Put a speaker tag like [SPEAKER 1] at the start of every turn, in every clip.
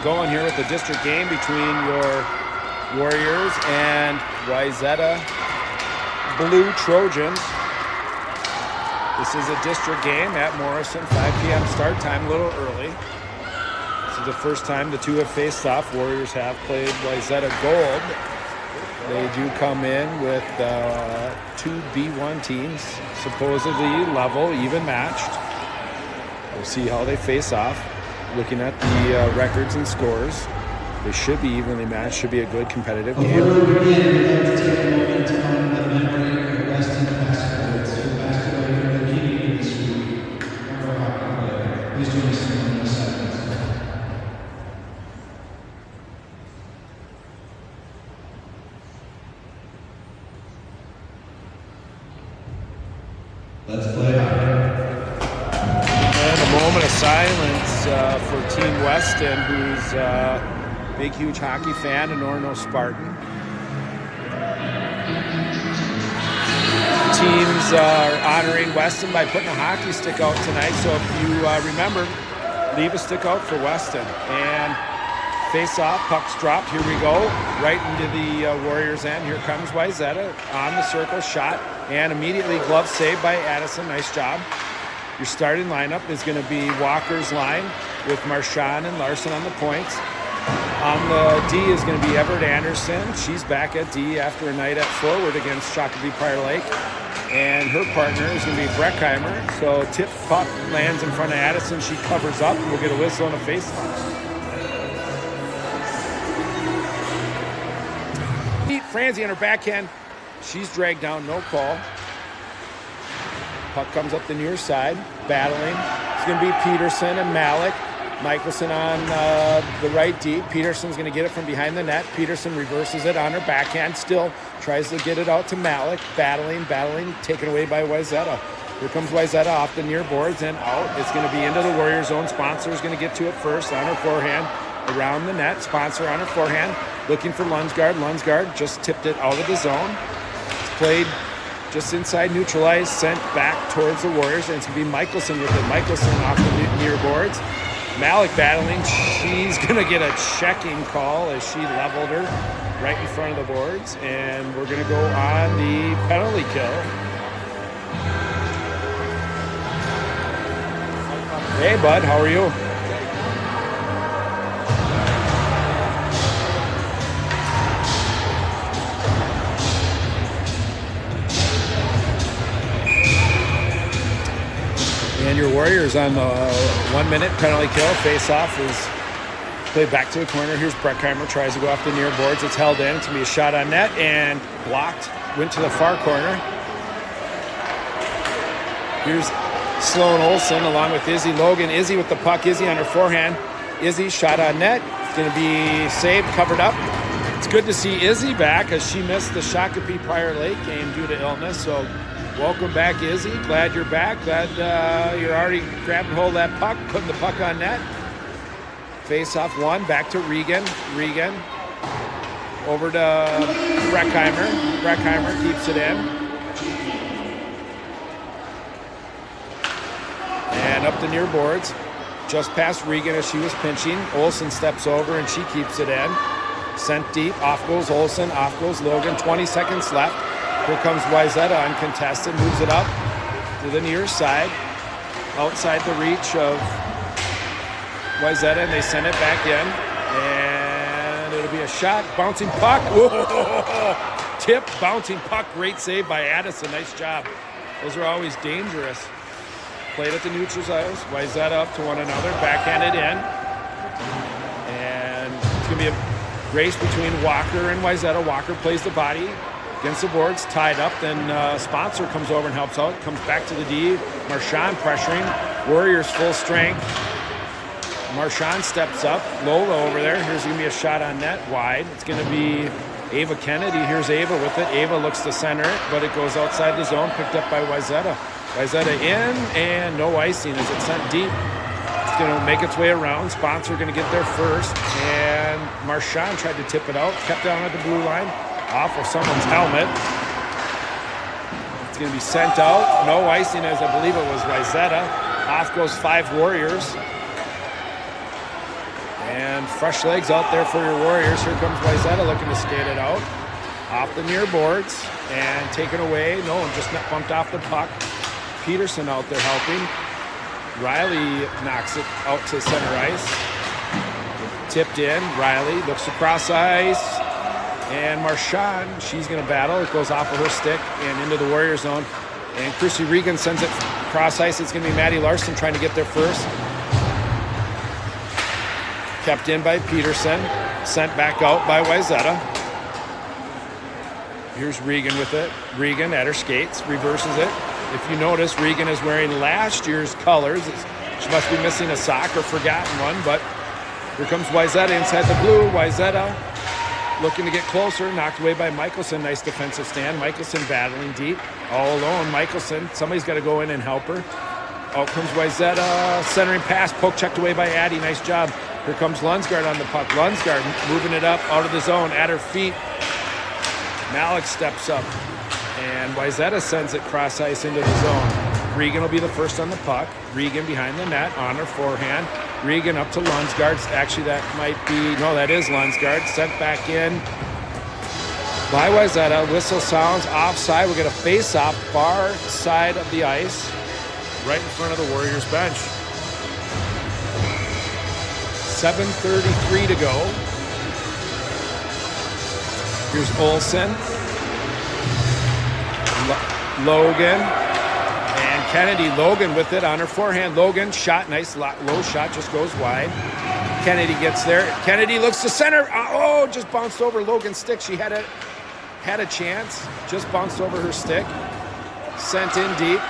[SPEAKER 1] Going here with the district game between your Warriors and Wayzata Blue Trojans. This is a district game at Morrison, 5 p.m. start time, a little early. This is the first time the two have faced off. Warriors have played Wayzata Gold. They do come in with two B1 teams, supposedly level, even matched. We'll see how they face off. Looking at the records and scores, they should be evenly matched. Should be a good competitive game.
[SPEAKER 2] Let's play hockey.
[SPEAKER 1] And a moment of silence for Team Weston, who's a big, huge hockey fan, an Orono Spartan. Teams are honoring Weston by putting a hockey stick out tonight. So if you remember, leave a stick out for Weston. And face off, puck's dropped. Here we go, right into the Warriors' end. Here comes Wayzata on the circle, shot, and immediately glove saved by Addison. Nice job. Your starting lineup is going to be Walker's line with Marchand and Larson on the points. On the D is going to be Everett Anderson. She's back at D after a night at forward against Shakopee Prior Lake. And her partner is going to be Breckheimer. So tip puck lands in front of Addison. She covers up and we'll get a whistle and a face-off. Franzi on her backhand. She's dragged down, no call. Puck comes up the near side, battling. It's going to be Peterson and Malik. Michelson on the right D. Peterson's going to get it from behind the net. Peterson reverses it on her backhand, still tries to get it out to Malik. Battling, taken away by Wayzata. Here comes Wayzata off the near boards and out. It's going to be into the Warriors' zone. Sponsor is going to get to it first on her forehand. Around the net, Sponsor on her forehand. Looking for Lunsgaard. Lunsgaard just tipped it out of the zone. It's played just inside neutralized, sent back towards the Warriors, and it's going to be Michelson with it. Michelson off the near boards. Malik battling. She's going to get a checking call as she leveled her right in front of the boards, and we're going to go on the penalty kill. Hey, bud, how are you? And your Warriors on the 1 minute penalty kill. Face-off is played back to the corner. Here's Breckheimer, tries to go off the near boards. It's held in. It's going to be a shot on net and blocked. Went to the far corner. Here's Sloan Olsen along with Izzy Logan. Izzy with the puck. Izzy on her forehand. Izzy shot on net. It's going to be saved, covered up. It's good to see Izzy back as she missed the Shakopee Prior Lake game due to illness. So welcome back, Izzy. Glad you're back. Glad you're already grabbing hold of that puck, putting the puck on net. Face-off one, back to Regan. Regan over to Breckheimer. Breckheimer keeps it in. And up the near boards. Just past Regan as she was pinching. Olsen steps over and she keeps it in. Sent deep. Off goes Olsen. Off goes Logan. 20 seconds left. Here comes Wayzata uncontested, moves it up to the near side, outside the reach of Wayzata, and they send it back in, and it'll be a shot, bouncing puck, whoa! Tip, bouncing puck, great save by Addison, nice job. Those are always dangerous. Played at the neutral sides, Wayzata up to one another, backhanded in, and it's going to be a race between Walker and Wayzata. Walker plays the body against the boards, tied up, then Sponsor comes over and helps out, comes back to the D. Marchand pressuring, Warriors full strength. Marchand steps up, Lola over there. Here's going to be a shot on net, wide. It's going to be Ava Kennedy. Here's Ava with it. Ava looks to center it, but it goes outside the zone, picked up by Wayzata. Wayzata in, and no icing as it's sent deep. It's going to make its way around. Sponsor going to get there first, and Marchand tried to tip it out, kept down at the blue line. Off of someone's helmet. It's going to be sent out. No icing as I believe it was Wayzata. Off goes 5 Warriors. And fresh legs out there for your Warriors. Here comes Wayzata looking to skate it out. Off the near boards and taken away. No, just bumped off the puck. Peterson out there helping. Riley knocks it out to center ice. Tipped in. Riley looks across ice. And Marchand, she's going to battle. It goes off of her stick and into the Warrior zone. And Chrissy Regan sends it across ice. It's going to be Maddie Larson trying to get there first. Kept in by Peterson. Sent back out by Wayzata. Here's Regan with it. Regan at her skates. Reverses it. If you notice, Regan is wearing last year's colors. She must be missing a sock or forgotten one. But here comes Wayzata inside the blue. Wayzata looking to get closer. Knocked away by Michelson. Nice defensive stand. Michelson battling deep. All alone. Michelson. Somebody's got to go in and help her. Out comes Wayzata. Centering pass. Poke checked away by Addie. Nice job. Here comes Lunsgaard on the puck. Lunsgaard moving it up out of the zone at her feet. Malik steps up. And Wayzata sends it cross ice into the zone. Regan will be the first on the puck. Regan behind the net on her forehand. Regan up to Lunsgaard. Actually, that might be... No, that is Lunsgaard. Sent back in by Wayzata. Whistle sounds offside. We'll get a face-off far side of the ice. Right in front of the Warriors bench. 7:33 to go. Here's Olsen. Logan. And Kennedy. Logan with it on her forehand. Logan shot. Nice low shot. Just goes wide. Kennedy gets there. Kennedy looks to center. Oh, just bounced over Logan's stick. She had a chance. Just bounced over her stick. Sent in deep.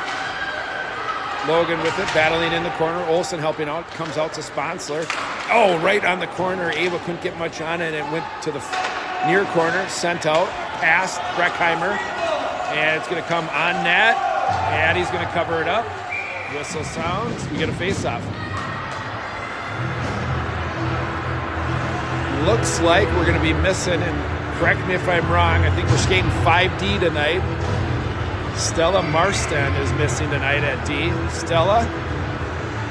[SPEAKER 1] Logan with it, battling in the corner. Olsen helping out, comes out to Sponsler. Oh, right on the corner. Ava couldn't get much on it. It went to the near corner, sent out, past Breckheimer. And it's going to come on net. Addie's going to cover it up. Whistle sounds. We get a face-off. Looks like we're going to be missing, and correct me if I'm wrong, I think we're skating 5D tonight. Stella Marston is missing tonight at D. Stella,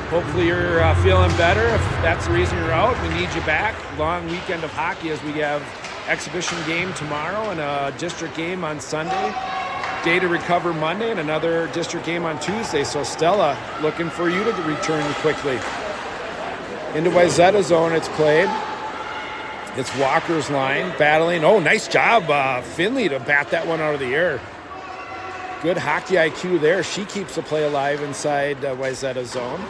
[SPEAKER 1] hopefully you're feeling better. If that's the reason you're out, we need you back. Long weekend of hockey as we have exhibition game tomorrow and a district game on Sunday. Day to recover Monday and another district game on Tuesday. So Stella, looking for you to return quickly. Into Wayzata zone it's played. It's Walker's line, battling. Oh, nice job, Finley, to bat that one out of the air. Good hockey IQ there. She keeps the play alive inside Wayzata zone.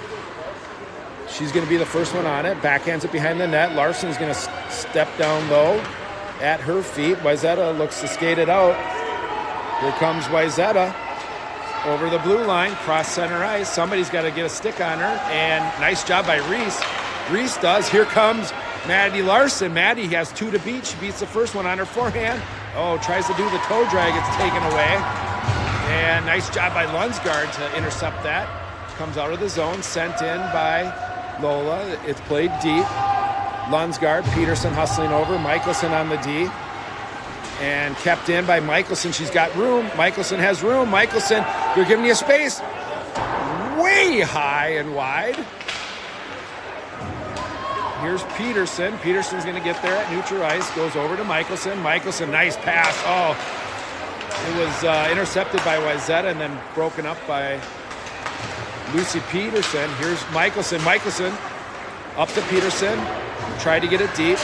[SPEAKER 1] She's going to be the first one on it. Backhands it behind the net. Larson's going to step down low at her feet. Wayzata looks to skate it out. Here comes Wayzata over the blue line, cross center ice. Somebody's got to get a stick on her, and nice job by Reese. Reese does. Here comes Maddie Larson. Maddie has two to beat. She beats the first one on her forehand. Oh, tries to do the toe drag. It's taken away. And nice job by Lunsgaard to intercept that. Comes out of the zone, sent in by Lola. It's played deep. Lunsgaard, Peterson hustling over. Michelson on the D. And kept in by Michelson. She's got room. Michelson has room. Michelson, you're giving me a space. Way high and wide. Here's Peterson. Peterson's going to get there at neutral ice. Goes over to Michelson. Michelson, nice pass. Oh, it was intercepted by Wayzata and then broken up by Lucy Peterson. Here's Michelson. Michelson up to Peterson. Tried to get it deep.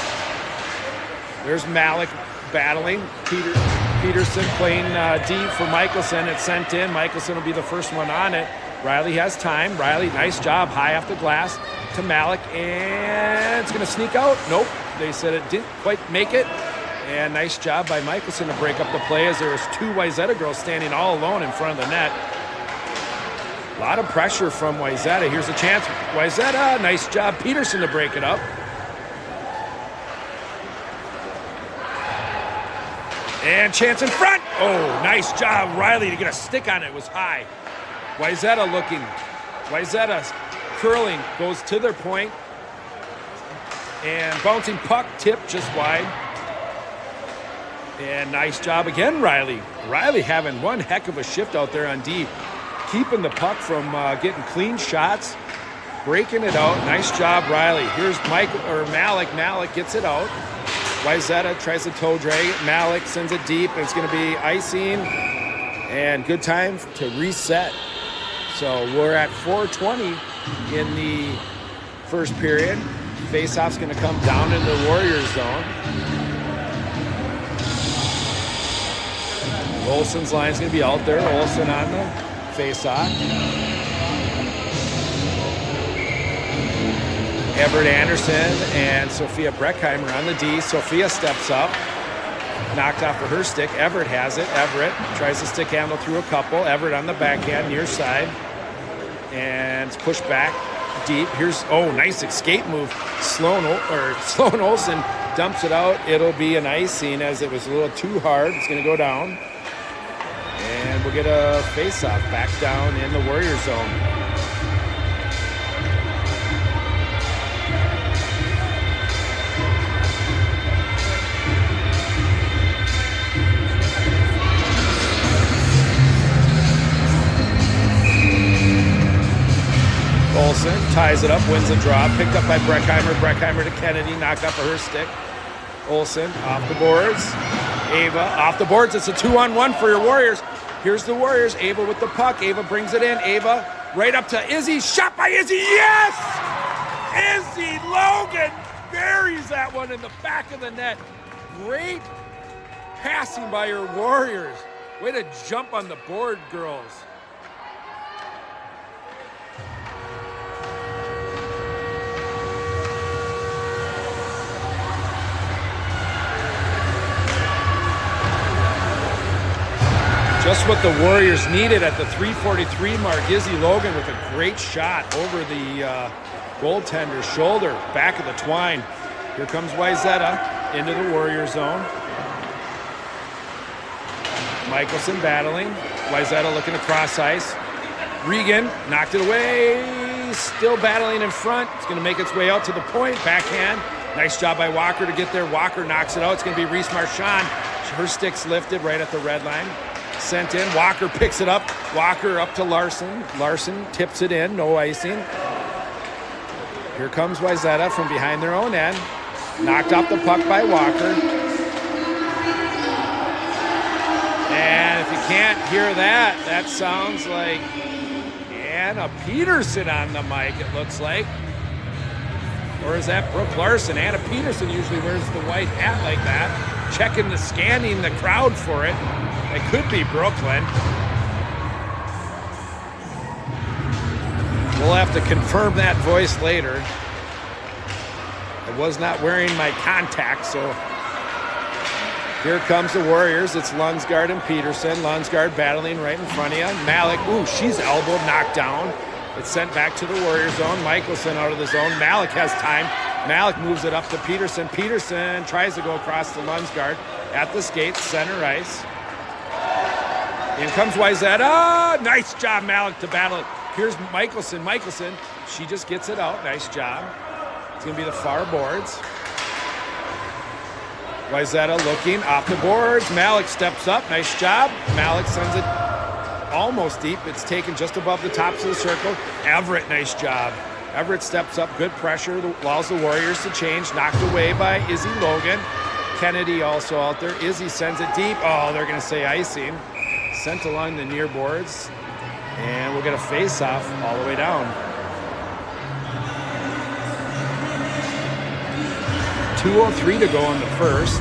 [SPEAKER 1] There's Malik battling. Peterson playing deep for Michelson. It's sent in. Michelson will be the first one on it. Riley has time. Riley, nice job. High off the glass to Malik. And it's going to sneak out. Nope. They said it didn't quite make it. And nice job by Michelson to break up the play as there was two Wayzata girls standing all alone in front of the net. A lot of pressure from Wayzata. Here's a chance. Wayzata, nice job. Peterson to break it up. And chance in front. Oh, nice job. Riley to get a stick on it. It was high. Wayzata looking. Wayzata curling. Goes to their point. And bouncing puck tip just wide. And nice job again, Riley. Riley having one heck of a shift out there on D. Keeping the puck from getting clean shots. breaking it out. Nice job, Riley. Here's Malik. Malik gets it out. Wayzata tries to toe drag it. Malik sends it deep. It's going to be icing. And good time to reset. So we're at 4:20 in the first period. Faceoff's going to come down into the Warriors zone. Olsen's line's going to be out there. Olsen on the faceoff. Everett Anderson and Sophia Breckheimer on the D. Sophia steps up. Knocked off of her stick. Everett has it. Everett tries to stick handle through a couple. Everett on the backhand, near side. And it's pushed back deep. Here's, nice escape move. Sloan Olsen dumps it out. It'll be an icing as it was a little too hard. It's going to go down. And we'll get a face-off back down in the Warrior zone. Olsen ties it up, wins the draw, picked up by Breckheimer. Breckheimer to Kennedy, knocked off of her stick. Olsen off the boards. Ava off the boards. It's a 2-on-1 for your Warriors. Here's the Warriors. Ava with the puck. Ava brings it in. Ava right up to Izzy. Shot by Izzy. Yes! Izzy Logan buries that one in the back of the net. Great passing by your Warriors. Way to jump on the board, girls. Just what the Warriors needed at the 3:43 mark. Izzy Logan with a great shot over the goaltender's shoulder, back of the twine. Here comes Wayzata into the Warrior zone. Michelson battling. Wayzata looking across ice. Regan knocked it away. Still battling in front. It's going to make its way out to the point. Backhand. Nice job by Walker to get there. Walker knocks it out. It's going to be Reese Marchand. Her stick's lifted right at the red line. Sent in. Walker picks it up. Walker up to Larson. Larson tips it in. No icing. Here comes Wayzata from behind their own end. Knocked off the puck by Walker. And if you can't hear that, that sounds like Anna Peterson on the mic, it looks like. Or is that Brooke Larson? Anna Peterson usually wears the white hat like that. Scanning the crowd for it. It could be Brooklyn. We'll have to confirm that voice later. I was not wearing my contacts, so here comes the Warriors. It's Lunsgaard and Peterson. Lunsgaard battling right in front of you. Malik, she's elbowed, knocked down. It's sent back to the Warrior zone. Michelson out of the zone. Malik has time. Malik moves it up to Peterson. Peterson tries to go across to Lunsgaard at the skates, center ice. In comes Wayzata. Nice job, Malik, to battle it. Here's Michelson. She just gets it out. Nice job. It's going to be the far boards. Wayzata looking off the boards. Malik steps up. Nice job. Malik sends it almost deep. It's taken just above the tops of the circle. Everett, nice job. Everett steps up. Good pressure. Allows the Warriors to change. Knocked away by Izzy Logan. Kennedy also out there. Izzy sends it deep. They're going to say icing. Sent along the near boards, and we'll get a face-off all the way down. 2:03 to go in the first.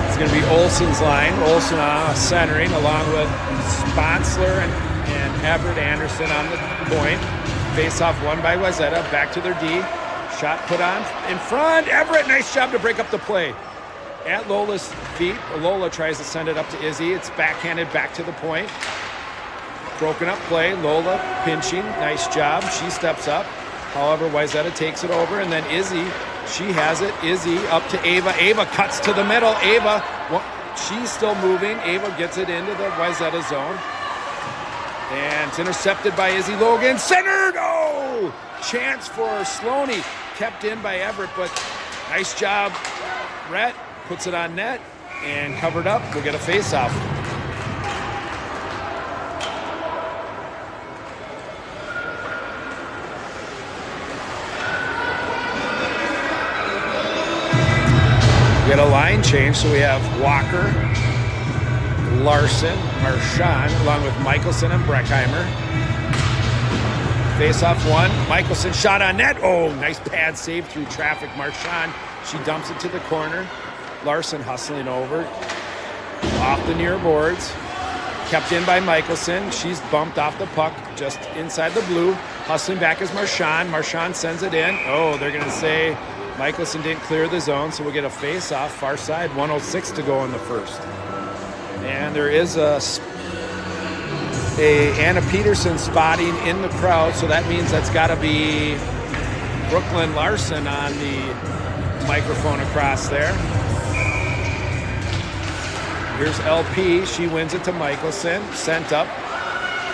[SPEAKER 1] It's going to be Olsen's line. Olsen centering along with Sponsler and Everett Anderson on the point. Face-off won by Wayzata. Back to their D. Shot put on in front. Everett, nice job to break up the play. At Lola's feet, Lola tries to send it up to Izzy. It's backhanded back to the point. Broken up play. Lola pinching. Nice job. She steps up. However, Wayzata takes it over, and then Izzy, she has it. Izzy up to Ava. Ava cuts to the middle. Ava, she's still moving. Ava gets it into the Wayzata zone. And it's intercepted by Izzy Logan. Centered! Chance for Sloaney. Kept in by Everett, but nice job, Rhett. Puts it on net and covered up. We'll get a face-off. We had a line change, so we have Walker, Larson, Marchand, along with Michelson and Breckheimer. Face-off one. Michelson shot on net. Oh, nice pad save through traffic. Marchand, she dumps it to the corner. Larson hustling over. Off the near boards. Kept in by Michelson. She's bumped off the puck just inside the blue. Hustling back is Marchand. Marchand sends it in. Oh, they're going to say Michelson didn't clear the zone, so we'll get a face-off. Far side, 1:06 to go in the first. And there is a Anna Peterson spotting in the crowd, so that means that's got to be Brooklyn Larson on the microphone across there. Here's LP. She wins it to Michelson. Sent up.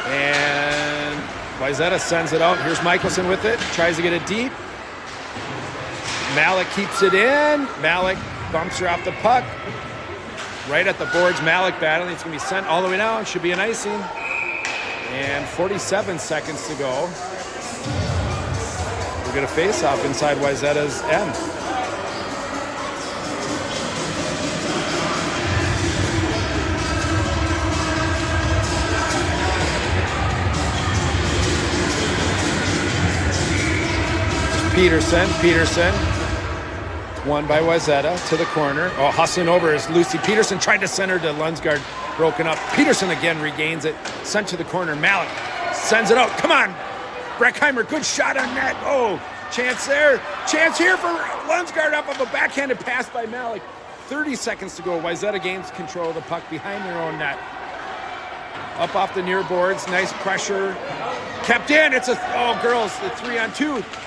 [SPEAKER 1] And Wayzata sends it out. Here's Michelson with it. Tries to get it deep. Malik keeps it in. Malik bumps her off the puck. Right at the boards. Malik battling. It's going to be sent all the way down. Should be an icing. And 47 seconds to go. We're going to face off inside Wayzata's end. Peterson, won by Wayzata to the corner. Oh, hustling over is Lucy Peterson, tried to center to Lunsgaard, broken up. Peterson again regains it, sent to the corner. Malik sends it out. Come on, Breckheimer, good shot on net. Oh, chance there. Chance here for Lunsgaard up of a backhanded pass by Malik. 30 seconds to go. Wayzata gains control of the puck behind their own net. Up off the near boards, nice pressure. Kept in, it's a, oh girls, the 3-on-2.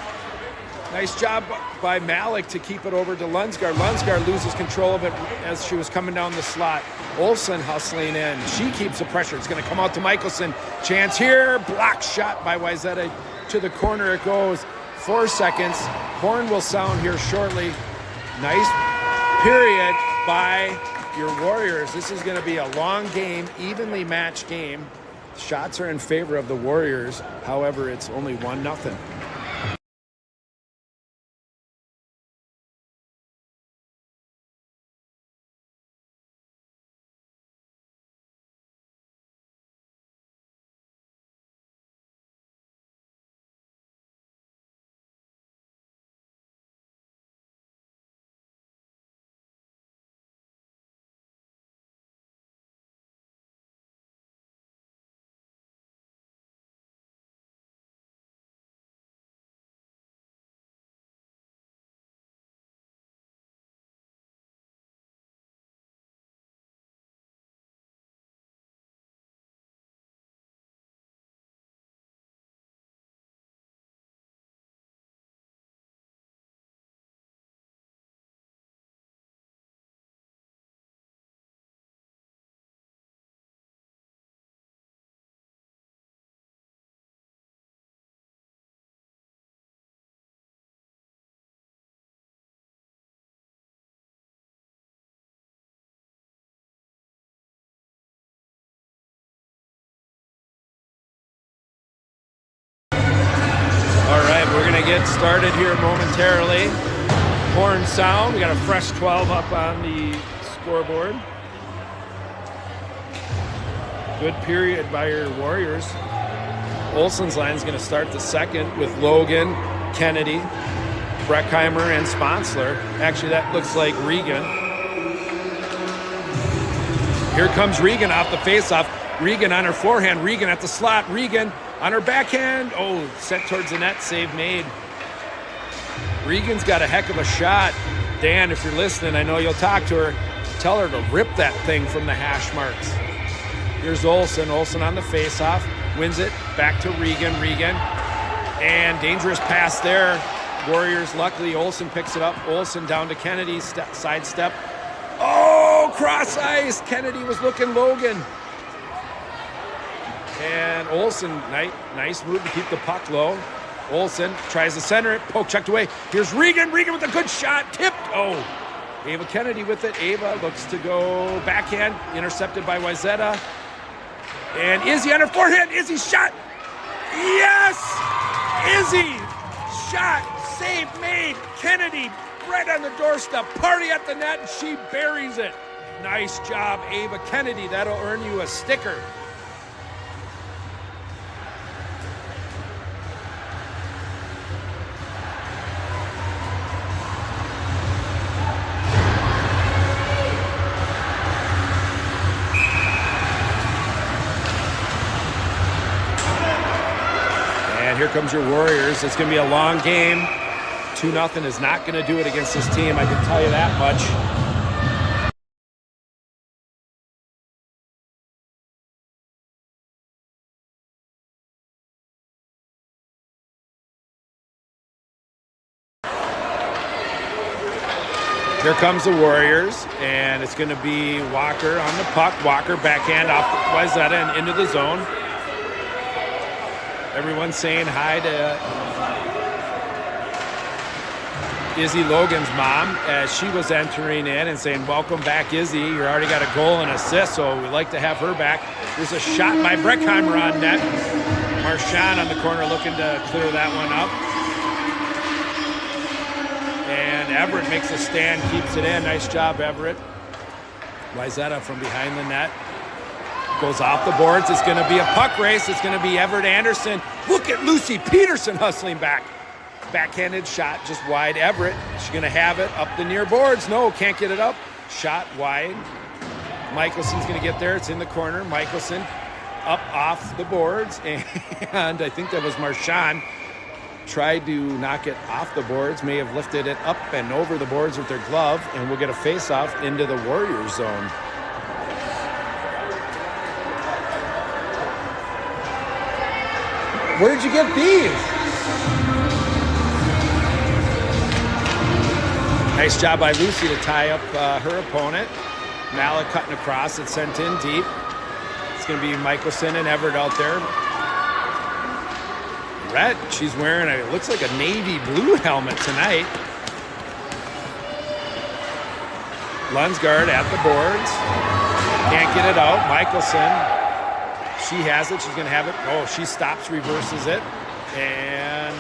[SPEAKER 1] Nice job by Malik to keep it over to Lunsgaard. Lunsgaard loses control of it as she was coming down the slot. Olsen hustling in. She keeps the pressure. It's going to come out to Michelson. Chance here. Block shot by Wayzata. To the corner it goes. 4 seconds. Horn will sound here shortly. Nice period by your Warriors. This is going to be a long game, evenly matched game. Shots are in favor of the Warriors. However, it's only 1-0. We're going to get started here momentarily. Horn sound. We got a fresh 12 up on the scoreboard. Good period by your Warriors. Olsen's line is going to start the second with Logan, Kennedy, Breckheimer, and Sponsler. Actually, that looks like Regan. Here comes Regan off the faceoff. Regan on her forehand. Regan at the slot. Regan on her backhand. Oh, sent towards the net. Save made. Regan's got a heck of a shot. Dan, if you're listening, I know you'll talk to her. Tell her to rip that thing from the hash marks. Here's Olsen. Olsen on the faceoff. Wins it. Back to Regan. Regan. And dangerous pass there. Warriors, luckily, Olsen picks it up. Olsen down to Kennedy. Sidestep. Oh, cross ice. Kennedy was looking Logan. And Olsen, nice move to keep the puck low. Olsen tries to center it, poke checked away. Here's Regan, Regan with a good shot, tipped. Oh, Ava Kennedy with it. Ava looks to go backhand, intercepted by Wayzata. And Izzy on her forehand, Izzy shot. Yes! Izzy shot, save made. Kennedy right on the doorstep. Party at the net, and she buries it. Nice job, Ava Kennedy. That'll earn you a sticker. And here comes your Warriors. It's going to be a long game. 2-0 is not going to do it against this team, I can tell you that much. Here comes the Warriors, and it's going to be Walker on the puck. Walker backhand off Wayzata and into the zone. Everyone's saying hi to Izzy Logan's mom as she was entering in and saying, welcome back, Izzy. You already got a goal and assist, so we'd like to have her back. There's a shot by Breckheimer on net. Marchand on the corner looking to clear that one up. And Everett makes a stand, keeps it in. Nice job, Everett. Wayzata from behind the net. Goes off the boards. It's going to be a puck race. It's going to be Everett Anderson. Look at Lucy Peterson hustling back. Backhanded shot just wide. Everett, she's going to have it up the near boards. No, can't get it up. Shot wide. Michelson's going to get there. It's in the corner. Michelson up off the boards. And I think that was Marchand. Tried to knock it off the boards, may have lifted it up and over the boards with their glove, and we'll get a face-off into the Warriors zone. Where'd you get these? Nice job by Lucy to tie up her opponent. Malik cutting across, it's sent in deep. It's going to be Michelson and Everett out there. Red, she's wearing it looks like a navy blue helmet tonight. Lunsgaard at the boards. Can't get it out. Michelson, she has it. She's going to have it. Oh, she stops, reverses it. And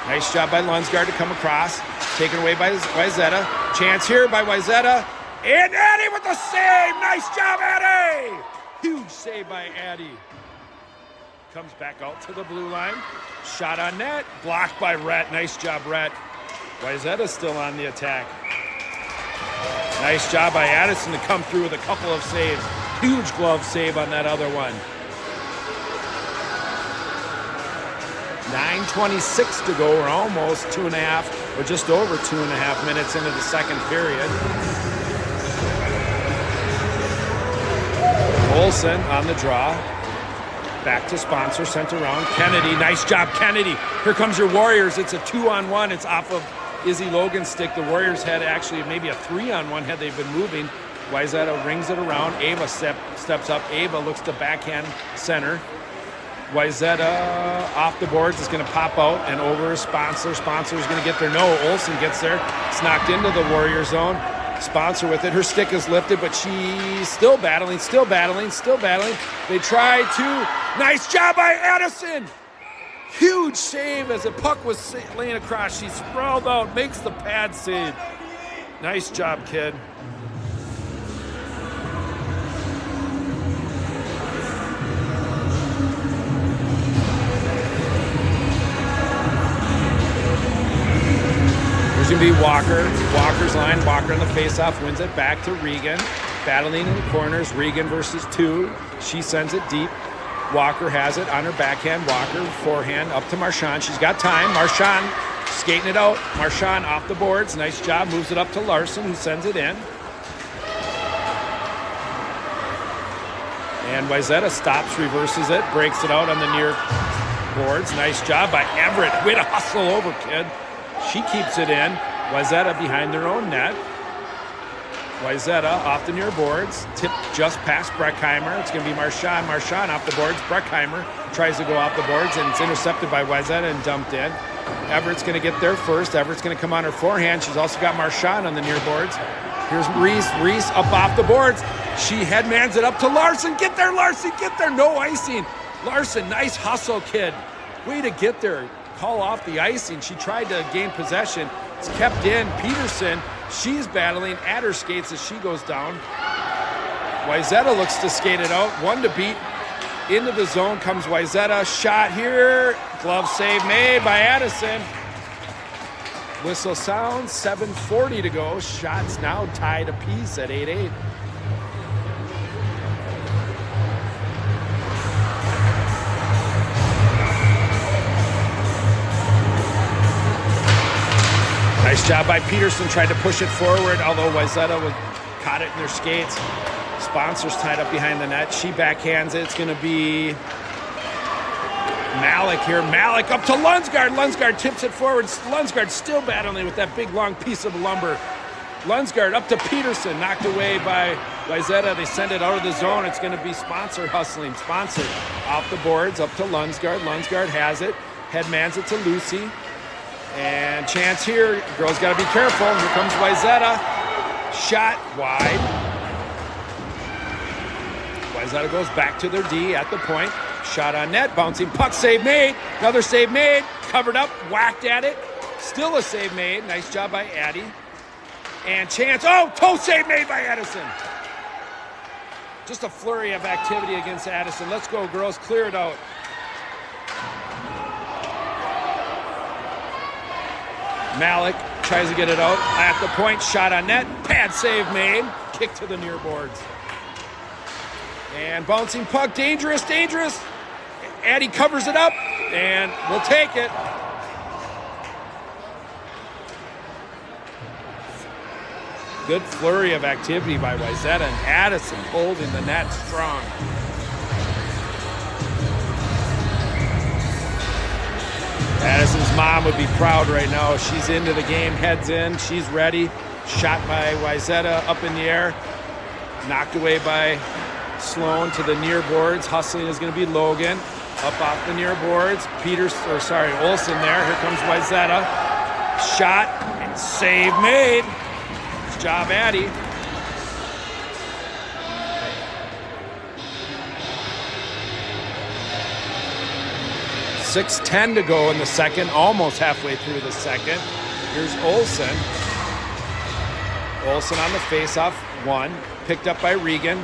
[SPEAKER 1] nice job by Lunsgaard to come across. Taken away by Wayzata. Chance here by Wayzata. And Addie with the save. Nice job, Addie. Huge save by Addie. Comes back out to the blue line. Shot on net. Blocked by Rhett. Nice job, Rhett. Wayzata's still on the attack. Nice job by Addison to come through with a couple of saves. Huge glove save on that other one. 9:26 to go. We're almost 2.5, or just over 2.5 minutes into the second period. Olsen on the draw. Back to sponsor, sent around. Kennedy, nice job, Kennedy. Here comes your Warriors. It's a 2-on-1. It's off of Izzy Logan's stick. The Warriors had actually maybe a 3-on-1 had they been moving. Wayzata rings it around. Ava steps up. Ava looks to backhand center. Wayzata off the boards is going to pop out and over his sponsor. Sponsor is going to get there. No, Olsen gets there. It's knocked into the Warrior zone. Sponsor with it. Her stick is lifted, but she's still battling. They try to. Nice job by Addison. Huge save as the puck was laying across. She sprawled out, makes the pad save. Nice job, kid. There's going to be Walker. Walker's line. Walker on the faceoff wins it back to Regan. Battling in the corners. Regan versus 2. She sends it deep. Walker has it on her backhand. Walker forehand up to Marchand. She's got time. Marchand skating it out. Marchand off the boards. Nice job. Moves it up to Larson, who sends it in. And Wayzata stops, reverses it, breaks it out on the near boards. Nice job by Everett. Way to hustle over, kid. She keeps it in. Wayzata behind their own net. Wayzata off the near boards. Tip just past Breckheimer. It's going to be Marchand. Marchand off the boards. Breckheimer tries to go off the boards, and it's intercepted by Wayzata and dumped in. Everett's going to get there first. Everett's going to come on her forehand. She's also got Marchand on the near boards. Here's Reese. Reese up off the boards. She headmans it up to Larson. Get there, Larson. Get there. No icing. Larson, nice hustle, kid. Way to get there. Call off the icing. She tried to gain possession. It's kept in. Peterson, she's battling at her skates as she goes down. Wayzata looks to skate it out. 1 to beat. Into the zone comes Wayzata. Shot here. Glove save made by Addison. Whistle sounds. 7:40 to go. Shots now tied apiece at 8-8. Nice job by Peterson, tried to push it forward, although Wayzata caught it in their skates. Sponsors tied up behind the net. She backhands it. It's going to be Malik here. Malik up to Lunsgaard. Lunsgaard tips it forward. Lunsgaard still battling with that big, long piece of lumber. Lunsgaard up to Peterson, knocked away by Wayzata. They send it out of the zone. It's going to be Sponsor hustling. Sponsor off the boards, up to Lunsgaard. Lunsgaard has it. Headmans it to Lucy. And chance here. Girls got to be careful. Here comes Wayzata. Shot wide. Wayzata goes back to their D at the point. Shot on net. Bouncing puck. Save made. Another save made. Covered up. Whacked at it. Still a save made. Nice job by Addie. And chance. Oh, toe save made by Addison. Just a flurry of activity against Addison. Let's go, girls. Clear it out. Malik tries to get it out at the point. Shot on net. Pad save made. Kick to the near boards. And bouncing puck. Dangerous, dangerous. Addie covers it up and will take it. Good flurry of activity by Wayzata, and Addison holding the net strong. Addison's mom would be proud right now. She's into the game, heads in, she's ready. Shot by Wayzata up in the air. Knocked away by Sloan to the near boards. Hustling is going to be Logan. Up off the near boards. Olsen there. Here comes Wayzata. Shot and save made. Good job, Addie. .6:10 to go in the second, almost halfway through the second. Here's Olsen. Olsen on the faceoff, 1. Picked up by Regan.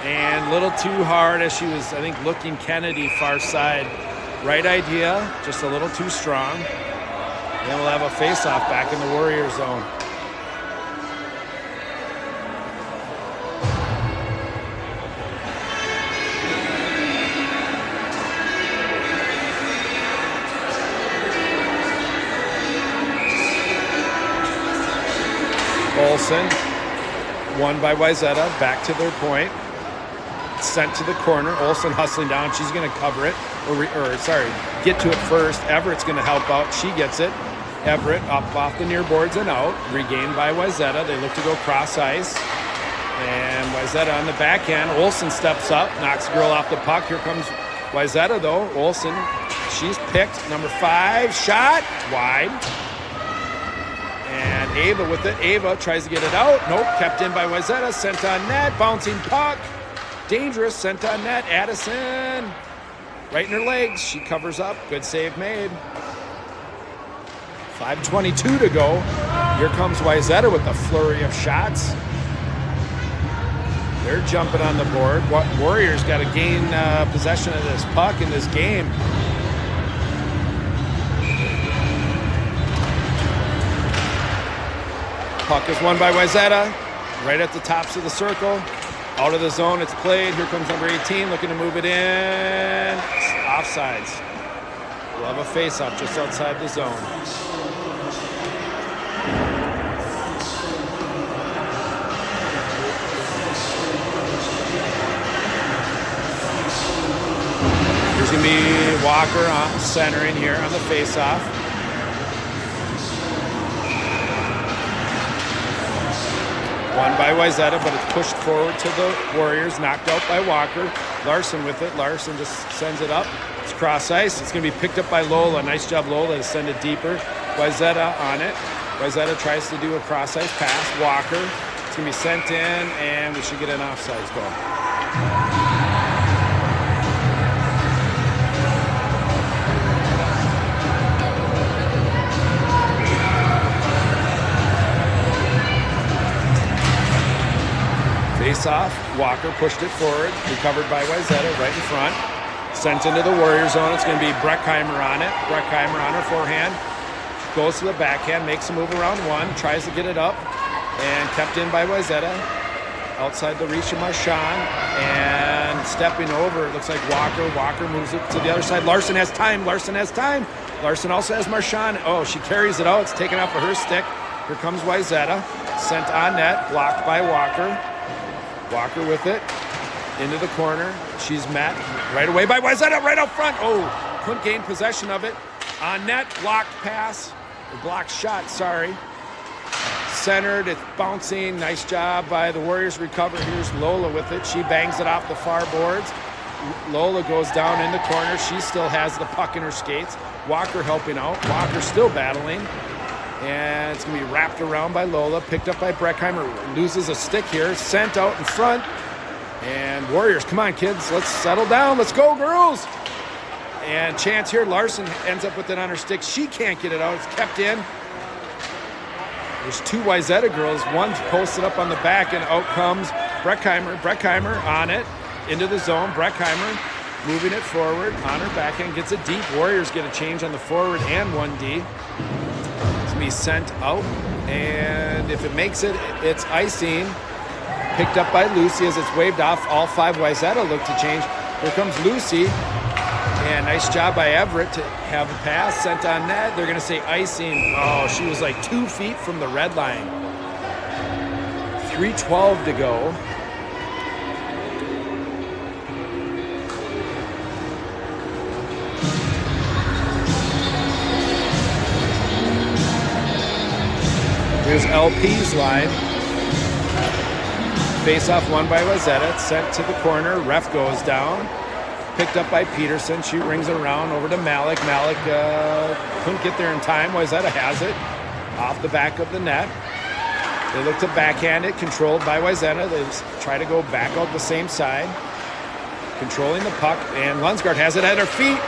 [SPEAKER 1] And a little too hard as she was, I think, looking Kennedy far side. Right idea, just a little too strong. Then we'll have a faceoff back in the Warrior zone. Olsen, won by Wayzata, back to their point. Sent to the corner. Olsen hustling down. She's going to cover it. Get to it first. Everett's going to help out. She gets it. Everett up off the near boards and out. Regained by Wayzata. They look to go cross ice. And Wayzata on the backhand. Olsen steps up, knocks the girl off the puck. Here comes Wayzata, though. Olsen, she's picked. Number 5, shot wide. And Ava with it. Ava tries to get it out. Nope, kept in by Wayzata. Sent on net. Bouncing puck. Dangerous. Sent on net. Addison. Right in her legs. She covers up. Good save made. 5:22 to go. Here comes Wayzata with a flurry of shots. They're jumping on the board. Warriors got to gain possession of this puck in this game. Puck is won by Wayzata, right at the tops of the circle. Out of the zone, it's played. Here comes number 18, looking to move it in. Offsides. We'll have a face-off just outside the zone. There's going to be Walker on centering here on the face-off. Won by Wayzata, but it's pushed forward to the Warriors. Knocked out by Walker. Larson with it. Larson just sends it up. It's cross ice. It's going to be picked up by Lola. Nice job, Lola, to send it deeper. Wayzata on it. Wayzata tries to do a cross ice pass. Walker. It's going to be sent in, and we should get an offsides goal. face-off. Walker pushed it forward, recovered by Wayzata right in front. Sent into the Warrior zone. It's going to be Breckheimer on it. Breckheimer on her forehand. Goes to the backhand, makes a move around one, tries to get it up, and kept in by Wayzata. Outside the reach of Marchand, and stepping over, it looks like Walker. Walker moves it to the other side. Larson has time. Larson also has Marchand. Oh, she carries it out. It's taken off of her stick. Here comes Wayzata. Sent on net, blocked by Walker. Walker with it. Into the corner. She's met right away by Wayzata, right out front. Oh, couldn't gain possession of it. On net, blocked pass. Or blocked shot, sorry. Centered, it's bouncing. Nice job by the Warriors. Recover. Here's Lola with it. She bangs it off the far boards. Lola goes down in the corner. She still has the puck in her skates. Walker helping out. Walker still battling. And it's going to be wrapped around by Lola. Picked up by Breckheimer. Loses a stick here. Sent out in front. And Warriors, come on, kids. Let's settle down. Let's go, girls. And chance here. Larson ends up with it on her stick. She can't get it out. It's kept in. There's two Wayzata girls. One's posted up on the back, and out comes Breckheimer. Breckheimer on it, into the zone. Breckheimer moving it forward on her backhand, gets it deep. Warriors get a change on the forward and 1D. It's going to be sent out, and if it makes it, it's icing. Picked up by Lucy as it's waved off. All 5 Wayzata look to change. Here comes Lucy. And nice job by Everett to have a pass sent on net. They're going to say icing. Oh, she was like 2 feet from the red line. 3:12 to go. Here's LP's line. Face-off won by Wayzata. It's sent to the corner. Ref goes down. Picked up by Peterson. She rings it around over to Malik. Malik couldn't get there in time. Wayzata has it off the back of the net. They look to backhand it, controlled by Wayzata. They try to go back out the same side. Controlling the puck, and Lunsgaard has it at her feet.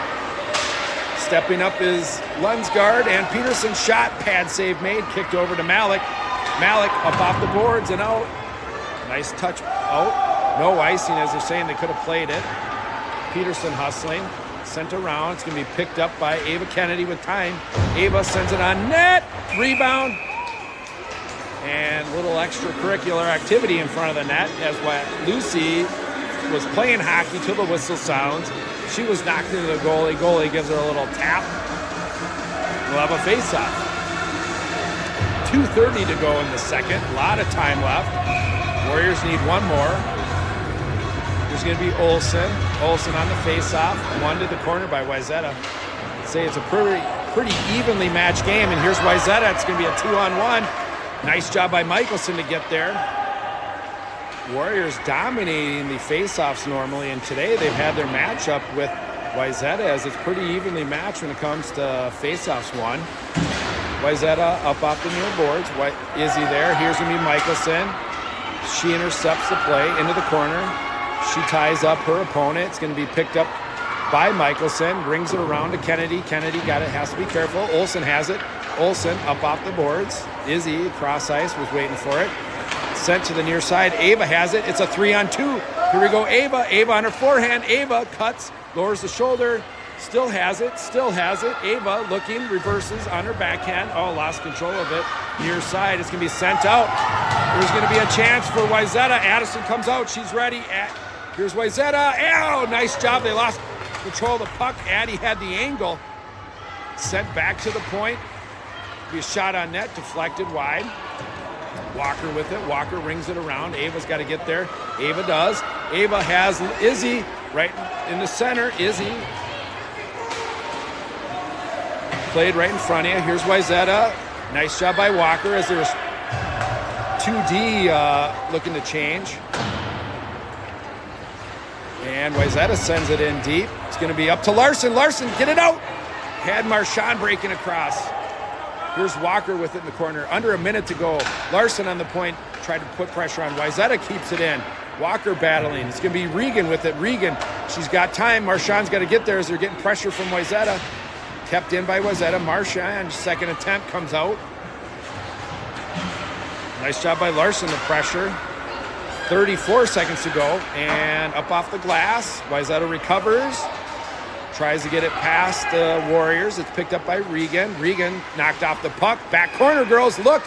[SPEAKER 1] Stepping up is Lunsgaard, and Peterson shot. Pad save made, kicked over to Malik. Malik up off the boards and out. Nice touch out. No icing, as they're saying. They could have played it. Peterson hustling, sent around. It's going to be picked up by Ava Kennedy with time. Ava sends it on net. Rebound. And a little extracurricular activity in front of the net as Lucy was playing hockey till the whistle sounds. She was knocked into the goalie. Goalie gives her a little tap. We'll have a face-off. 2:30 to go in the second. A lot of time left. Warriors need one more. There's going to be Olsen. Olsen on the face-off. One to the corner by Wayzata. Say it's a pretty evenly matched game, and here's Wayzata. It's going to be a 2-on-1. Nice job by Michelson to get there. Warriors dominating the face-offs normally, and today they've had their matchup with Wayzata as it's pretty evenly matched when it comes to face-offs won. Wayzata up off the near boards. Izzy there. Here's going to be Michelson. She intercepts the play into the corner. She ties up her opponent. It's going to be picked up by Michelson. Brings it around to Kennedy. Kennedy got it. Has to be careful. Olsen has it. Olsen up off the boards. Izzy, across ice, was waiting for it. Sent to the near side. Ava has it. It's a 3-on-2. Here we go. Ava. Ava on her forehand. Ava cuts. Lowers the shoulder. Still has it. Still has it. Ava looking. Reverses on her backhand. Oh, lost control of it. Near side. It's going to be sent out. There's going to be a chance for Wayzata. Addison comes out. She's ready. Here's Wayzata. Oh, nice job. They lost control of the puck. Addie had the angle. Sent back to the point. Be a shot on net. Deflected wide. Walker with it. Walker rings it around. Ava's got to get there. Ava does. Ava has Izzy right in the center. Izzy played right in front of you. Here's Wayzata. Nice job by Walker as there's 2D looking to change. And Wayzata sends it in deep. It's going to be up to Larson. Larson, get it out. Had Marchand breaking across. Here's Walker with it in the corner. Under a minute to go. Larson on the point. Tried to put pressure on. Wayzata keeps it in. Walker battling. It's going to be Regan with it. Regan, she's got time. Marchand's got to get there as they're getting pressure from Wayzata. Kept in by Wayzata. Marchand, second attempt, comes out. Nice job by Larson, the pressure. 34 seconds to go, and up off the glass. Wayzata recovers, tries to get it past the Warriors. It's picked up by Regan. Regan knocked off the puck. Back corner, girls, look.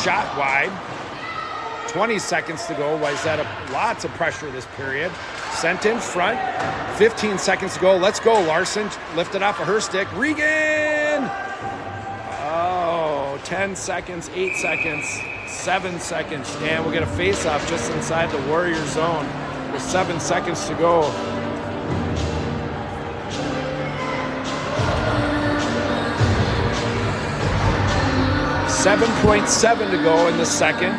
[SPEAKER 1] Shot wide. 20 seconds to go. Wayzata, lots of pressure this period. Sent in front. 15 seconds to go. Let's go. Larson lifted off of her stick. Regan! Oh, 10 seconds, 8 seconds, 7 seconds. And we'll get a face-off just inside the Warrior zone with 7 seconds to go. .7 to go in the second.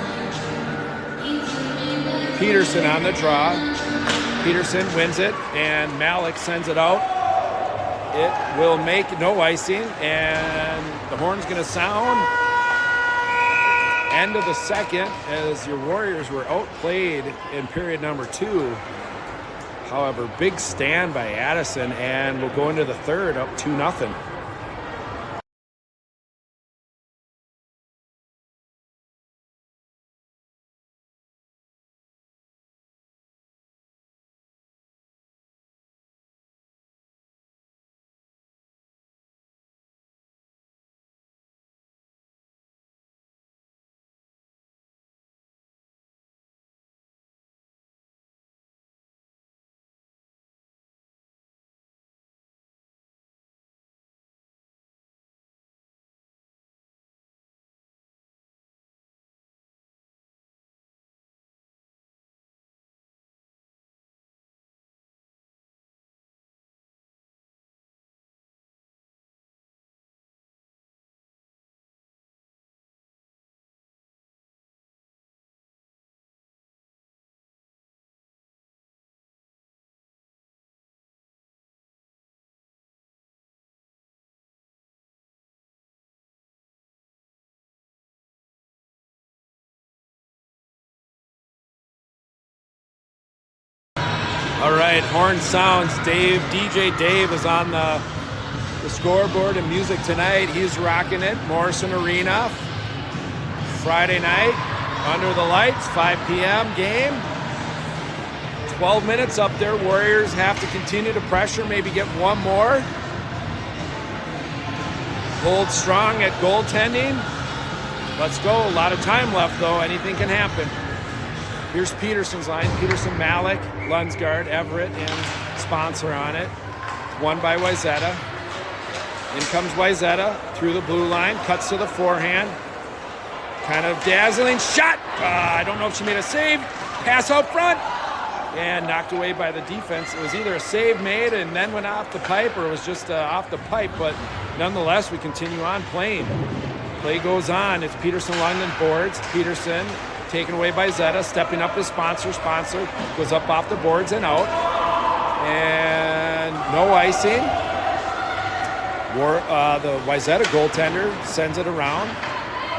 [SPEAKER 1] Peterson on the draw. Peterson wins it, and Malik sends it out. It will make no icing, and the horn's going to sound. End of the second, as your Warriors were outplayed in period number 2. However, big stand by Addison, and we'll go into the third up 2-0. All right, horn sounds. DJ Dave is on the scoreboard and music tonight. He's rocking it. Morrison Arena, Friday night, under the lights, 5 p.m. game. 12 minutes up there. Warriors have to continue to pressure, maybe get one more. Hold strong at goaltending. Let's go. A lot of time left, though. Anything can happen. Here's Peterson's line. Peterson, Malik, Lunsgaard, Everett, and Sponsor on it. Won by Wayzata. In comes Wayzata through the blue line. Cuts to the forehand. Kind of dazzling shot. I don't know if she made a save. Pass out front. And knocked away by the defense. It was either a save made and then went off the pipe, or it was just off the pipe. But nonetheless, we continue on playing. Play goes on. It's Peterson London boards. Peterson taken away by Zeta, stepping up his Sponsor. Sponsor goes up off the boards and out. And no icing. The Wayzata goaltender sends it around.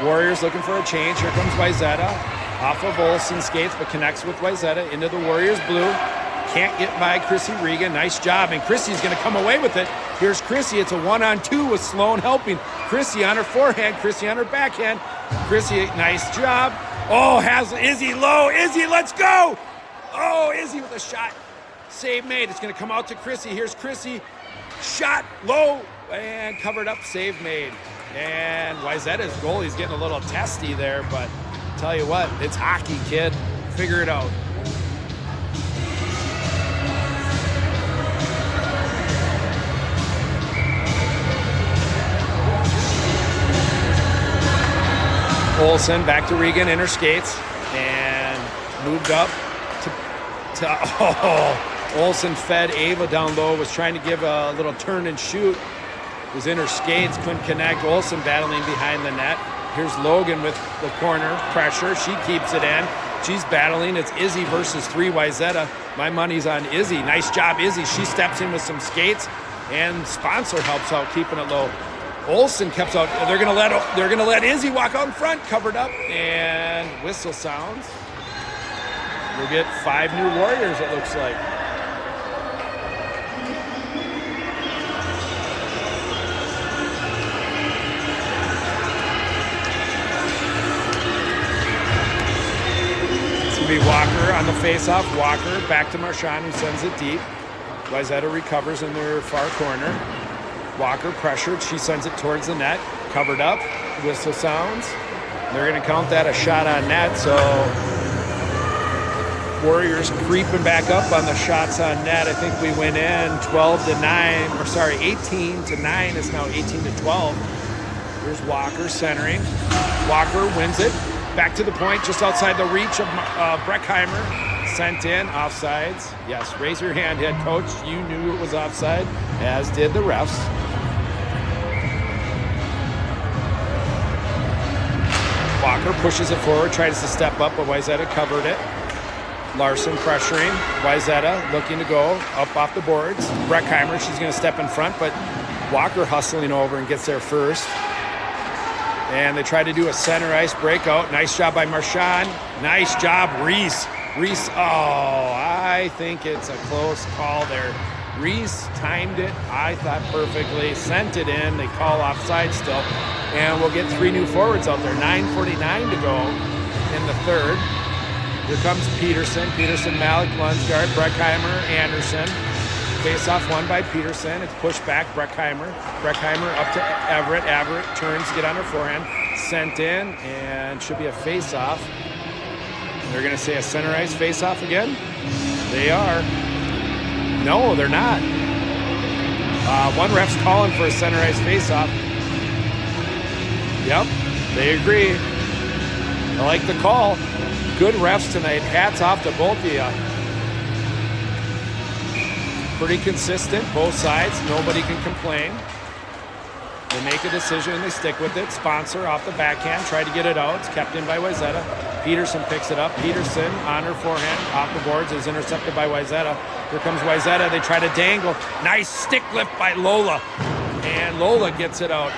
[SPEAKER 1] Warriors looking for a change. Here comes Wayzata. Off of Olsen's skates, but connects with Wayzata into the Warriors blue. Can't get by Chrissy Regan. Nice job, and Chrissy's going to come away with it. Here's Chrissy. It's a 1-on-2 with Sloan helping. Chrissy on her forehand. Chrissy on her backhand. Chrissy, nice job. Oh, has Izzy low. Izzy, let's go. Oh, Izzy with a shot. Save made. It's going to come out to Chrissy. Here's Chrissy. Shot low and covered up. Save made. And Wayzata's goalie's getting a little testy there, but tell you what, it's hockey, kid. Figure it out. Olsen back to Regan in her skates and moved up to Olsen fed Ava down low, was trying to give a little turn and shoot. Was in her skates, couldn't connect. Olsen battling behind the net. Here's Logan with the corner pressure. She keeps it in. She's battling. It's Izzy versus 3 Wayzata. My money's on Izzy. Nice job, Izzy. She steps in with some skates, and Sponsor helps out, keeping it low. Olsen kept out. They're gonna let Izzy walk out in front, covered up, and whistle sounds. We'll get 5 new Warriors, it looks like. It's gonna be Walker on the faceoff. Walker back to Marchand, who sends it deep. Wayzata recovers in their far corner. Walker pressured. She sends it towards the net. Covered up. Whistle sounds. They're going to count that a shot on net, so Warriors creeping back up on the shots on net. I think we went in 12-9, or sorry, 18-9. It's now 18-12. Here's Walker centering. Walker wins it. Back to the point, just outside the reach of Breckheimer. Sent in, offsides. Yes, raise your hand, head coach. You knew it was offside, as did the refs. Walker pushes it forward, tries to step up, but Wayzata covered it. Larson pressuring. Wayzata looking to go up off the boards. Breckheimer, she's going to step in front, but Walker hustling over and gets there first. And they try to do a center ice breakout. Nice job by Marchand. Nice job, Reese. Reese, oh, I think it's a close call there. Reese timed it, I thought, perfectly. Sent it in. They call offside still. And we'll get 3 new forwards out there. 9:49 to go in the third. Here comes Peterson. Peterson, Malik, Lunsgaard, Breckheimer, Anderson. Face-off won by Peterson. It's pushed back, Breckheimer. Breckheimer up to Everett. Everett turns to get on her forehand. Sent in, and should be a face-off. They're going to say a center ice face-off again? They are. No, they're not. One ref's calling for a center ice face-off. Yep, they agree. I like the call. Good refs tonight. Hats off to both of you. Pretty consistent, both sides. Nobody can complain. They make a decision and they stick with it. Sponsor off the backhand. Try to get it out. It's kept in by Wayzata. Peterson picks it up. Peterson on her forehand. Off the boards is intercepted by Wayzata. Here comes Wayzata. They try to dangle. Nice stick lift by Lola. And Lola gets it out.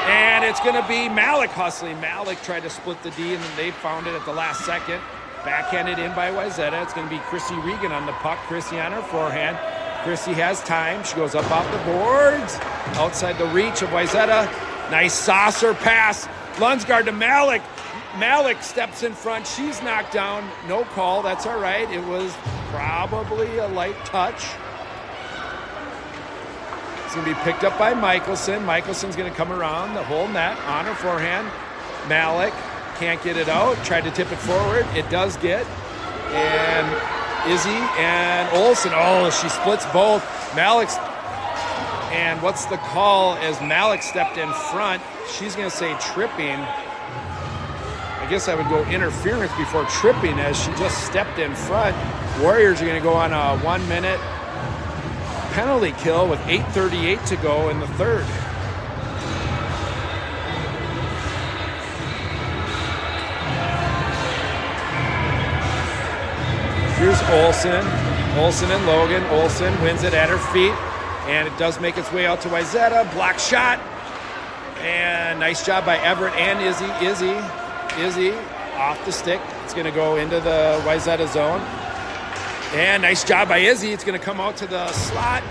[SPEAKER 1] And it's going to be Malik hustling. Malik tried to split the D, and then they found it at the last second. Backhanded in by Wayzata. It's going to be Chrissy Regan on the puck. Chrissy on her forehand. Chrissy has time. She goes up off the boards. Outside the reach of Wayzata. Nice saucer pass. Lunsgaard to Malik. Malik steps in front. She's knocked down. No call. That's all right. It was probably a light touch. It's going to be picked up by Michelson. Michelson's going to come around the whole net on her forehand. Malik can't get it out. Tried to tip it forward. It does get. And Izzy and Olsen. Oh, she splits both. Malik's. And what's the call as Malik stepped in front? She's going to say tripping. I guess I would go interference before tripping as she just stepped in front. Warriors are going to go on a 1-minute penalty kill with 8:38 to go in the third. Here's Olsen. Olsen and Logan. Olsen wins it at her feet, and it does make its way out to Wayzata. Block shot, and nice job by Everett and Izzy. Izzy off the stick. It's going to go into the Wayzata zone. And nice job by Izzy. It's going to come out to the slot.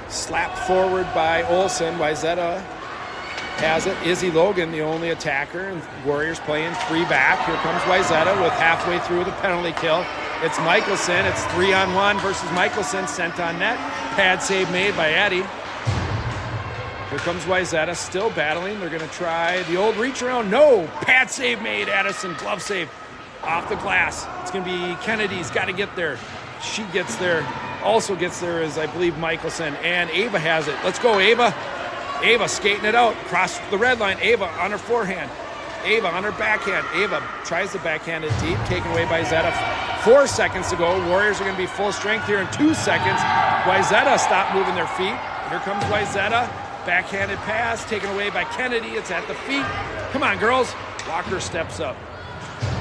[SPEAKER 1] Slapped forward by Olsen. Wayzata has it. Izzy Logan, the only attacker. And Warriors playing 3 back. Here comes Wayzata with halfway through the penalty kill. It's Michelson. It's 3-on-1 versus Michelson. Sent on net. Pad save made by Eddie. Here comes Wayzata, still battling. They're going to try the old reach around. No! Pad save made. Addison, glove save. Off the glass. It's going to be Kennedy's got to get there. She gets there. Also gets there is, I believe, Michelson. And Ava has it. Let's go, Ava. Ava skating it out. Across the red line. Ava on her forehand. Ava on her backhand. Ava tries to backhand it deep. Taken away by Zeta. 4 seconds to go. Warriors are going to be full strength here in 2 seconds. Wayzata stopped moving their feet. Here comes Wayzata. Backhanded pass. Taken away by Kennedy. It's at the feet. Come on, girls. Walker steps up.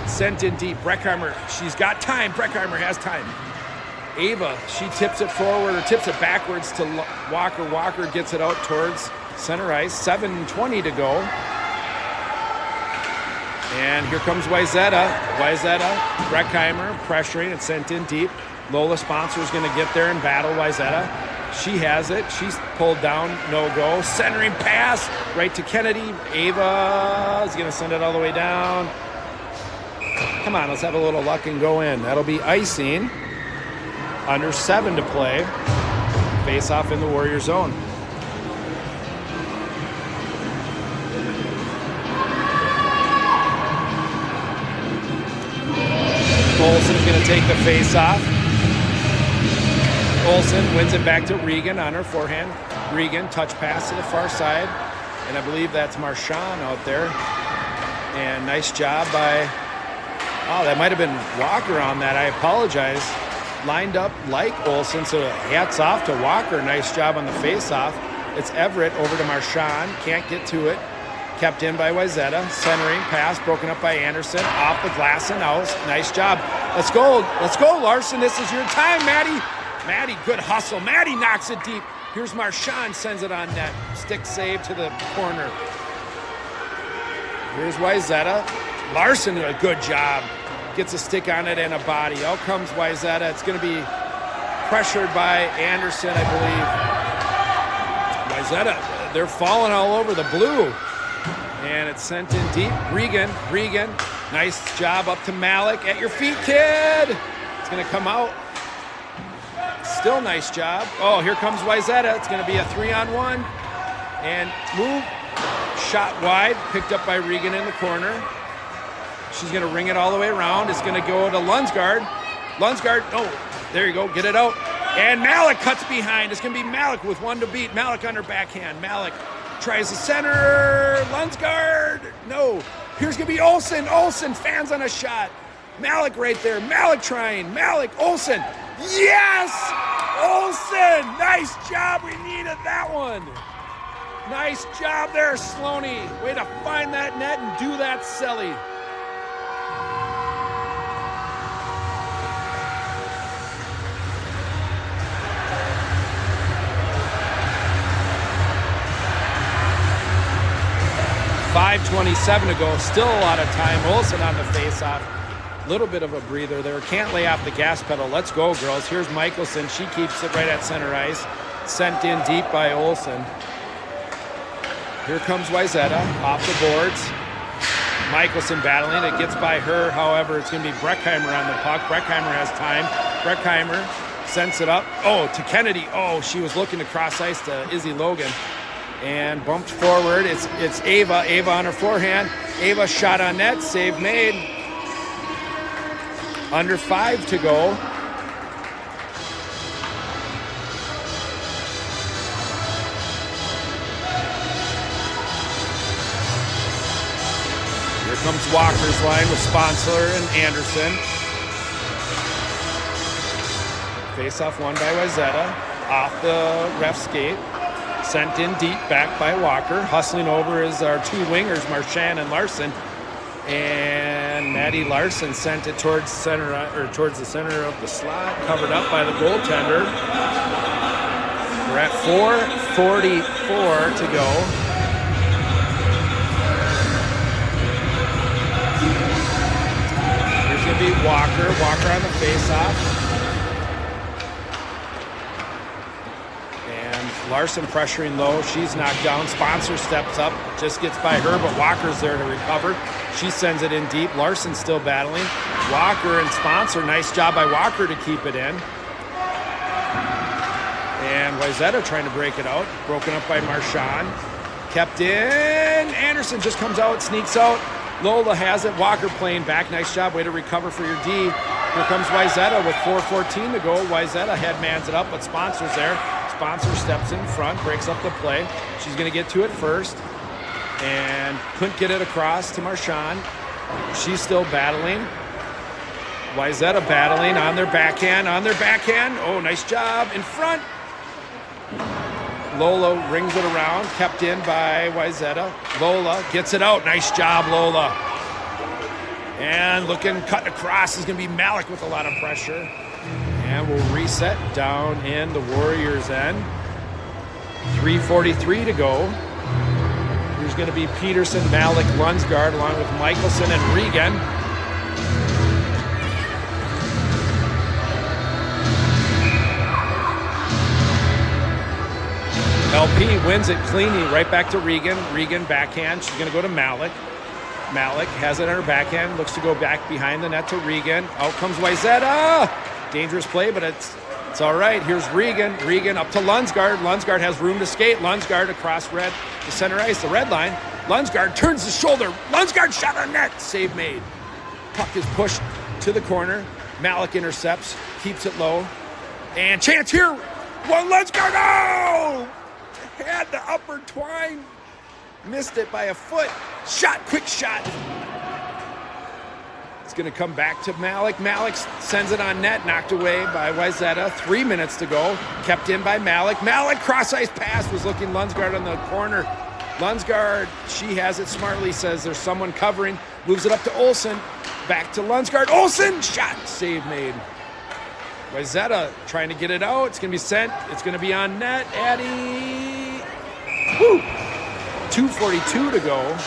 [SPEAKER 1] Sent in deep. Breckheimer. She's got time. Breckheimer has time. Ava, she tips it forward or tips it backwards to Walker. Walker gets it out towards center ice. 7:20 to go. And here comes Wayzata. Wayzata, Breckheimer pressuring. It's sent in deep. Lola Sponsor is going to get there and battle Wayzata. She has it. She's pulled down. No go. Centering pass right to Kennedy. Ava is going to send it all the way down. Come on, let's have a little luck and go in. That'll be icing. Under 7 to play. Face off in the Warrior zone. Olsen's going to take the face off. Olsen wins it back to Regan on her forehand. Regan, touch pass to the far side. And I believe that's Marchand out there. And nice job by, oh, that might have been Walker on that. I apologize. Lined up like Olsen, so hats off to Walker. Nice job on the face-off. It's Everett over to Marchand. Can't get to it. Kept in by Wayzata. Centering pass broken up by Anderson. Off the glass and out. Nice job. Let's go. Let's go, Larson. This is your time, Maddie. Maddie, good hustle. Maddie knocks it deep. Here's Marchand, sends it on net. Stick save to the corner. Here's Wayzata. Larson, a good job. Gets a stick on it and a body. Out comes Wayzata. It's going to be pressured by Anderson, I believe. Wayzata, they're falling all over the blue. And it's sent in deep. Regan, nice job up to Malik. At your feet, kid. It's going to come out. Still nice job. Oh, here comes Wayzata. It's going to be a 3-on-1. And move. Shot wide. Picked up by Regan in the corner. She's going to ring it all the way around. It's going to go to Lunsgaard. Lunsgaard. Oh, there you go. Get it out. And Malik cuts behind. It's going to be Malik with 1 to beat. Malik on her backhand. Malik tries the center. Lunsgaard. No. Here's going to be Olsen. Olsen fans on a shot. Malik right there. Malik trying. Malik. Olsen. Yes! Olsen! Nice job. We needed that one. Nice job there, Sloaney. Way to find that net and do that silly. .5:27 to go. Still a lot of time. Olsen on the face-off. Little bit of a breather there. Can't lay off the gas pedal. Let's go, girls. Here's Michelson. She keeps it right at center ice. Sent in deep by Olsen. Here comes Wayzata off the boards. Michelson battling. It gets by her. However, it's going to be Breckheimer on the puck. Breckheimer has time. Breckheimer sends it up. Oh, to Kennedy. Oh, she was looking to cross ice to Izzy Logan. And bumped forward. It's Ava. Ava on her forehand. Ava shot on net. Save made. Under 5 to go. Here comes Walker's line with Sponsler and Anderson. Face-off won by Wayzata. Off the ref's skate. Sent in deep, back by Walker. Hustling over is our 2 wingers, Marchand and Larson. And Maddie Larson sent it towards towards the center of the slot, covered up by the goaltender. We're at 4:44 to go. Here's going to be Walker. Walker on the face-off. Larson pressuring low. She's knocked down. Sponsor steps up. Just gets by her, but Walker's there to recover. She sends it in deep. Larson still battling. Walker and Sponsor. Nice job by Walker to keep it in. And Wayzata trying to break it out. Broken up by Marchand. Kept in. Anderson just comes out, sneaks out. Lola has it. Walker playing back. Nice job. Way to recover for your D. Here comes Wayzata with 4:14 to go. Wayzata headmans it up, but Sponsor's there. Sponsor steps in front, breaks up the play. She's going to get to it first. And couldn't get it across to Marchand. She's still battling. Wayzata battling on their backhand. Oh, nice job. In front. Lola rings it around. Kept in by Wayzata. Lola gets it out. Nice job, Lola. And looking, cut across is going to be Malik with a lot of pressure. And we'll reset down in the Warriors' end. 3:43 to go. Here's going to be Peterson, Malik, Lunsgaard, along with Michelson and Regan. LP wins it cleanly, right back to Regan. Regan backhand. She's going to go to Malik. Malik has it on her backhand, looks to go back behind the net to Regan. Out comes Wayzata. Dangerous play, but it's all right. Here's Regan. Regan up to Lunsgaard. Lunsgaard has room to skate. Lunsgaard across the center ice, the red line. Lunsgaard turns the shoulder. Lunsgaard shot on net. Save made. Puck is pushed to the corner. Malik intercepts, keeps it low. And chance here. One Lunsgaard. Oh! Had the upper twine. Missed it by a foot. Shot, quick shot. It's going to come back to Malik. Malik sends it on net, knocked away by Wayzata. 3 minutes to go. Kept in by Malik. Malik, cross-ice pass, was looking Lunsgaard on the corner. Lunsgaard, she has it smartly, says there's someone covering. Moves it up to Olsen. Back to Lunsgaard. Olsen, shot, save made. Wayzata trying to get it out. It's going to be sent. It's going to be on net. Addie. Woo! 2:42 to go.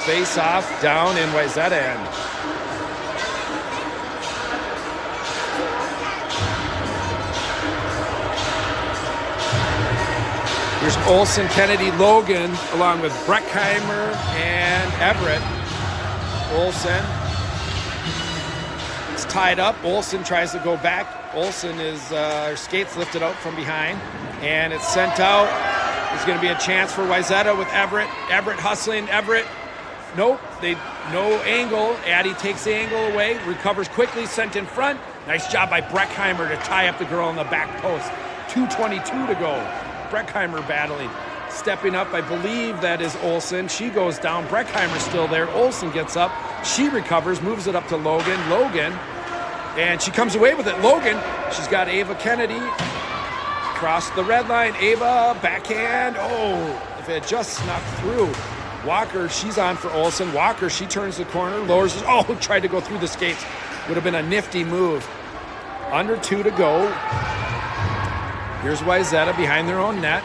[SPEAKER 1] Face off down in Wayzata end. Here's Olsen, Kennedy, Logan, along with Breckheimer and Everett. Olsen. It's tied up. Olsen tries to go back. Olsen is, her skates lifted out from behind, and it's sent out. There's going to be a chance for Wayzata with Everett. Everett hustling. Everett. Nope. No angle. Addie takes the angle away. Recovers quickly. Sent in front. Nice job by Breckheimer to tie up the girl on the back post. 2:22 to go. Breckheimer battling. Stepping up, I believe that is Olsen. She goes down. Breckheimer's still there. Olsen gets up. She recovers. Moves it up to Logan. Logan. And she comes away with it. Logan. She's got Ava Kennedy. Across the red line, Ava, backhand. Oh, if it just snuck through. Walker, she's on for Olsen. Walker, she turns the corner, lowers it. Oh, tried to go through the skates. Would have been a nifty move. Under 2 to go. Here's Wayzata behind their own net.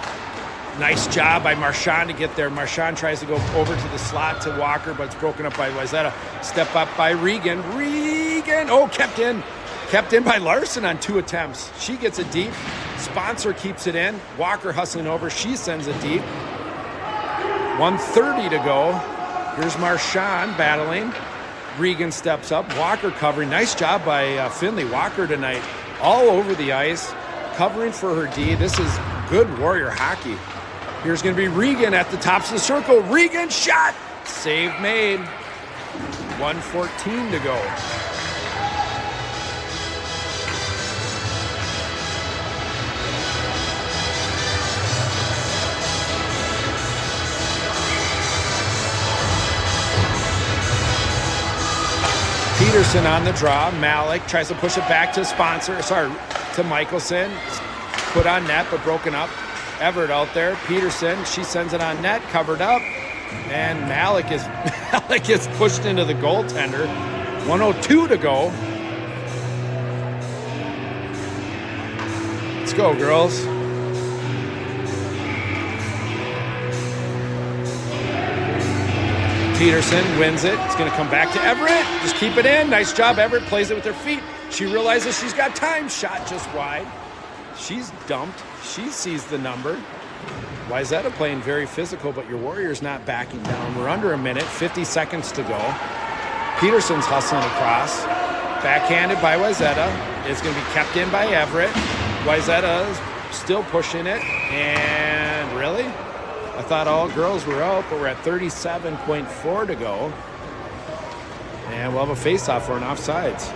[SPEAKER 1] Nice job by Marchand to get there. Marchand tries to go over to the slot to Walker, but it's broken up by Wayzata. Step up by Regan. Regan, oh, kept in. Kept in by Larson on 2 attempts. She gets it deep. Sponsor keeps it in. Walker hustling over. She sends it deep. 1:30 to go. Here's Marchand battling. Regan steps up. Walker covering. Nice job by Finley. Walker tonight. All over the ice. Covering for her D. This is good Warrior hockey. Here's going to be Regan at the tops of the circle. Regan shot. Save made. 1:14 to go. Peterson on the draw. Malik tries to push it back to sponsor. To Michelson. Put on net, but broken up. Everett out there. Peterson, she sends it on net, covered up. And Malik is pushed into the goaltender. 1:02 to go. Let's go, girls. Peterson wins it. It's going to come back to Everett. Just keep it in. Nice job. Everett plays it with her feet. She realizes she's got time. Shot just wide. She's dumped. She sees the number. Wayzata playing very physical, but your Warriors not backing down. We're under a minute, 50 seconds to go. Peterson's hustling across. Backhanded by Wayzata. It's going to be kept in by Everett. Wayzata is still pushing it. And really? I thought all girls were out, but we're at 37.4 to go. And we'll have a face-off for an offsides.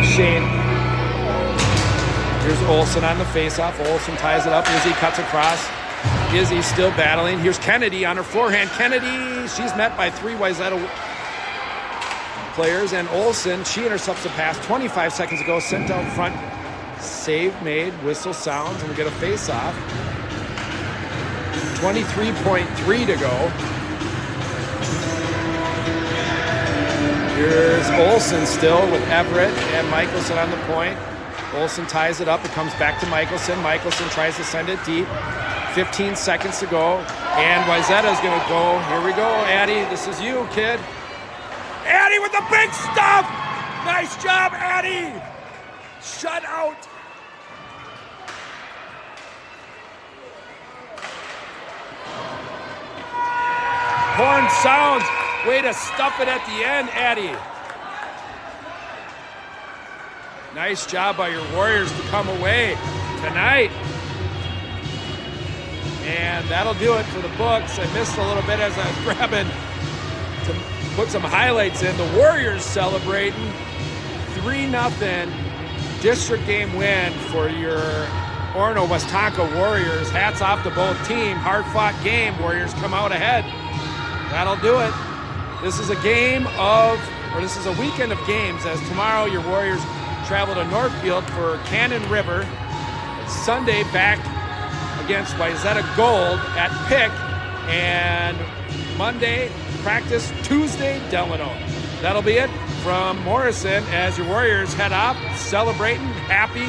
[SPEAKER 1] Shane. Here's Olsen on the face-off. Olsen ties it up. Izzy cuts across. Izzy still battling. Here's Kennedy on her forehand. Kennedy, she's met by 3 Wayzata players. And Olsen, she intercepts the pass 25 seconds ago, sent out front. Save made. Whistle sounds, and we get a face-off. 23.3 to go. Here's Olsen still with Everett and Michelson on the point. Olsen ties it up. It comes back to Michelson. Michelson tries to send it deep. 15 seconds to go. And Wayzata is going to go. Here we go, Addie. This is you, kid. Addie with the big stuff. Nice job, Addie. Shut out. Horn sounds. Way to stuff it at the end, Addie. Nice job by your Warriors to come away tonight. And that'll do it for the books. I missed a little bit as I was grabbing to put some highlights in. The Warriors celebrating 3-0 district game win for your Orono-Westonka Warriors. Hats off to both teams. Hard-fought game. Warriors come out ahead. That'll do it. This is a weekend of games, as tomorrow your Warriors travel to Northfield for Cannon River. Sunday back against Wayzata Gold at Pick, and Monday practice, Tuesday Delano. That'll be it from Morrison as your Warriors head off, celebrating, happy,